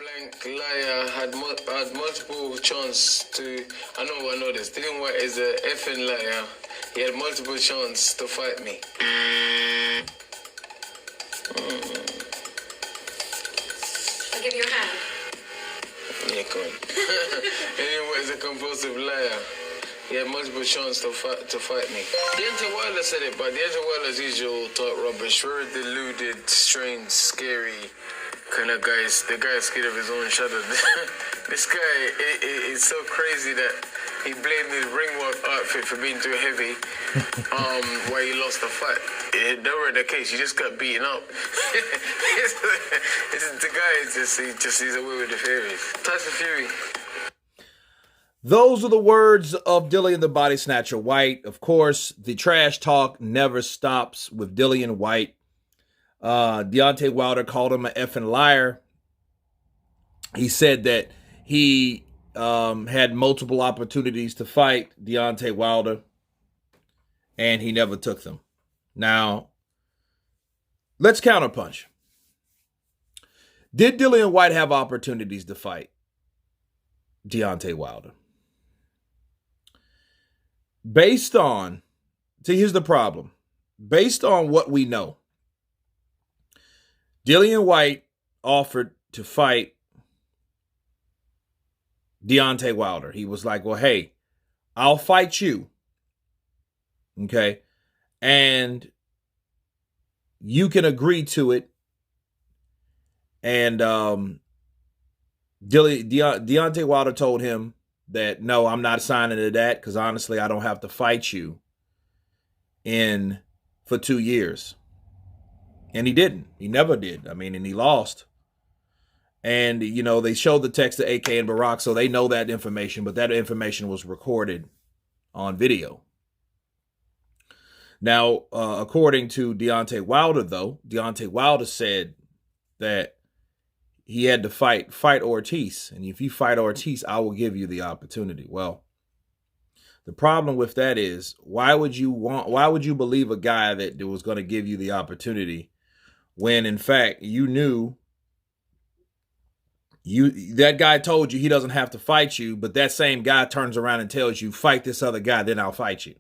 Blank liar had multiple chance to. I know this. Dillian Whyte is a effing liar. He had multiple chance to fight me. I'll give you a hand. Yeah, come on. Dillian Whyte is a compulsive liar. He had multiple chances to fight me. Deontay Wilder said it, but Deontay Wilder, as usual, talk rubbish. Very deluded, strange, scary kind of guys. The guy is scared of his own shadow. This guy is so crazy that he blamed his ringwork outfit for being too heavy. Why he lost the fight. That were the case. He just got beaten up. The guy he's away with the fairies. Tyson Fury. Those are the words of Dillian the Body Snatcher Whyte. Of course, the trash talk never stops with Dillian Whyte. Deontay Wilder called him an effing liar. He said that he had multiple opportunities to fight Deontay Wilder, and he never took them. Now, let's counterpunch. Did Dillian Whyte have opportunities to fight Deontay Wilder? Based on, see, here's the problem. Based on what we know, Dillian Whyte offered to fight Deontay Wilder. He was like, well, hey, I'll fight you. Okay. And you can agree to it. And Deontay Wilder told him that, no, I'm not signing to that because honestly, I don't have to fight you for 2 years. And he didn't. He never did. I mean, and he lost. And, you know, they showed the text to AK and Barack, so they know that information, but that information was recorded on video. Now, according to Deontay Wilder, though, Deontay Wilder said that he had to fight Ortiz. And if you fight Ortiz, I will give you the opportunity. Well, the problem with that is, why would you believe a guy that was going to give you the opportunity when, in fact, you knew that guy told you he doesn't have to fight you, but that same guy turns around and tells you, fight this other guy, then I'll fight you.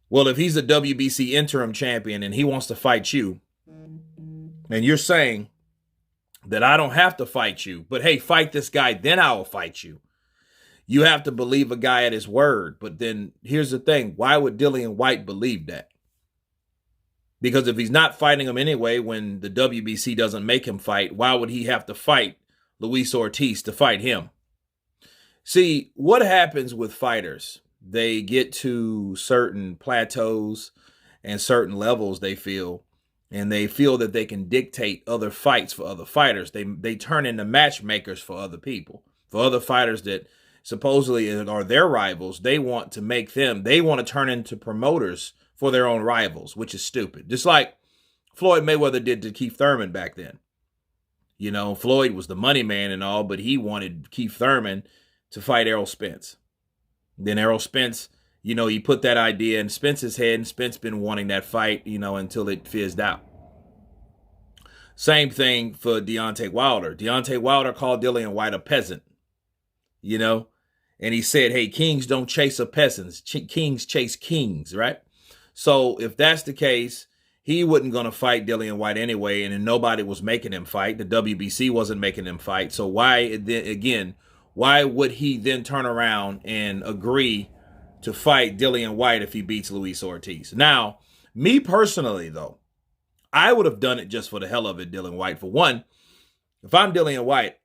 Well, if he's a WBC interim champion and he wants to fight you, and you're saying that I don't have to fight you, but hey, fight this guy, then I will fight you. You have to believe a guy at his word. But then here's the thing. Why would Dillian Whyte believe that? Because if he's not fighting him anyway, when the WBC doesn't make him fight, why would he have to fight Luis Ortiz to fight him? See, what happens with fighters? They get to certain plateaus and certain levels, they feel, and they feel that they can dictate other fights for other fighters. They turn into matchmakers for other people, for other fighters that supposedly are their rivals. They want to turn into promoters for their own rivals, which is stupid. Just like Floyd Mayweather did to Keith Thurman back then. You know, Floyd was the money man and all, but he wanted Keith Thurman to fight Errol Spence. Then Errol Spence, you know, he put that idea in Spence's head, and Spence been wanting that fight, you know, until it fizzed out. Same thing for Deontay Wilder. Deontay Wilder called Dillian Whyte a peasant, you know, and he said, hey, kings don't chase a peasants. Kings chase kings, right? So if that's the case, he wasn't going to fight Dillian Whyte anyway, and then nobody was making him fight. The WBC wasn't making him fight. So why would he then turn around and agree to fight Dillian Whyte if he beats Luis Ortiz? Now, me personally, though, I would have done it just for the hell of it, Dillian Whyte. For one, if I'm Dillian Whyte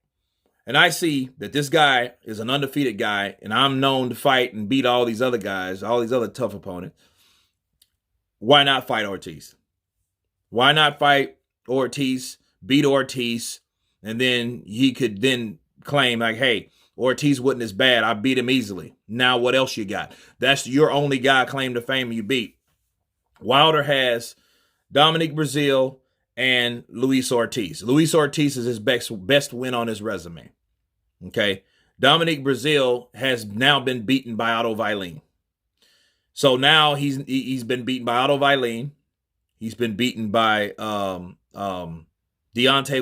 and I see that this guy is an undefeated guy and I'm known to fight and beat all these other guys, all these other tough opponents, why not fight Ortiz? Why not fight Ortiz, beat Ortiz, and then he could then claim like, hey, Ortiz wasn't as bad. I beat him easily. Now what else you got? That's your only guy claim to fame you beat. Wilder has Dominic Breazeale and Luis Ortiz. Luis Ortiz is his best win on his resume. Okay. Dominic Breazeale has now been beaten by Otto Wallin. So now he's been beaten by Otto Wallin. He's been beaten by Deontay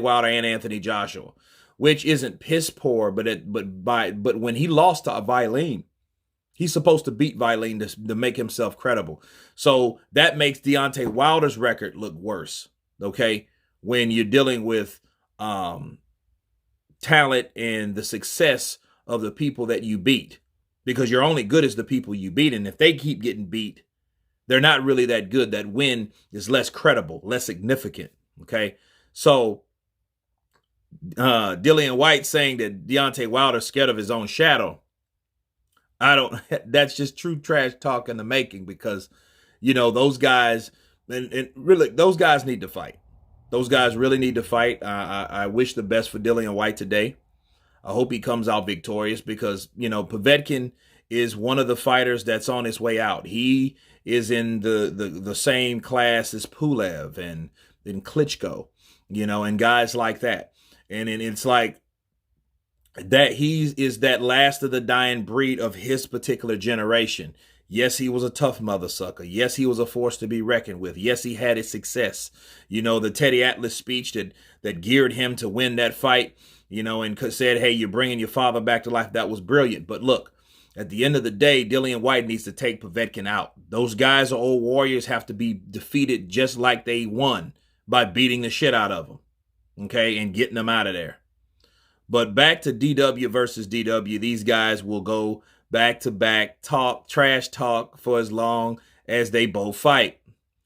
Wilder and Anthony Joshua. which isn't piss poor, but when he lost to Vilene, he's supposed to beat Vilene to make himself credible. So that makes Deontay Wilder's record look worse, okay? When you're dealing with talent and the success of the people that you beat, because you're only good as the people you beat. And if they keep getting beat, they're not really that good. That win is less credible, less significant, okay? So Dillian Whyte saying that Deontay Wilder's scared of his own shadow, that's just true trash talk in the making, because, you know, those guys, and really, those guys need to fight. Those guys really need to fight. I wish the best for Dillian Whyte today. I hope he comes out victorious, because, you know, Povetkin is one of the fighters that's on his way out. He is in the same class as Pulev and Klitschko, you know, and guys like that. And it's like that he is that last of the dying breed of his particular generation. Yes, he was a tough mother sucker. Yes, he was a force to be reckoned with. Yes, he had his success. You know, the Teddy Atlas speech that geared him to win that fight, you know, and said, hey, you're bringing your father back to life. That was brilliant. But look, at the end of the day, Dillian Whyte needs to take Povetkin out. Those guys are old warriors, have to be defeated just like they won, by beating the shit out of them, okay, and getting them out of there. But back to DW versus DW, these guys will go back-to-back, trash talk for as long as they both fight.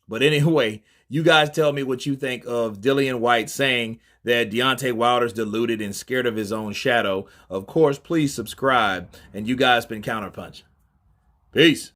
But anyway, you guys tell me what you think of Dillian Whyte saying that Deontay Wilder's deluded and scared of his own shadow. Of course, please subscribe. And you guys been counterpunching. Peace.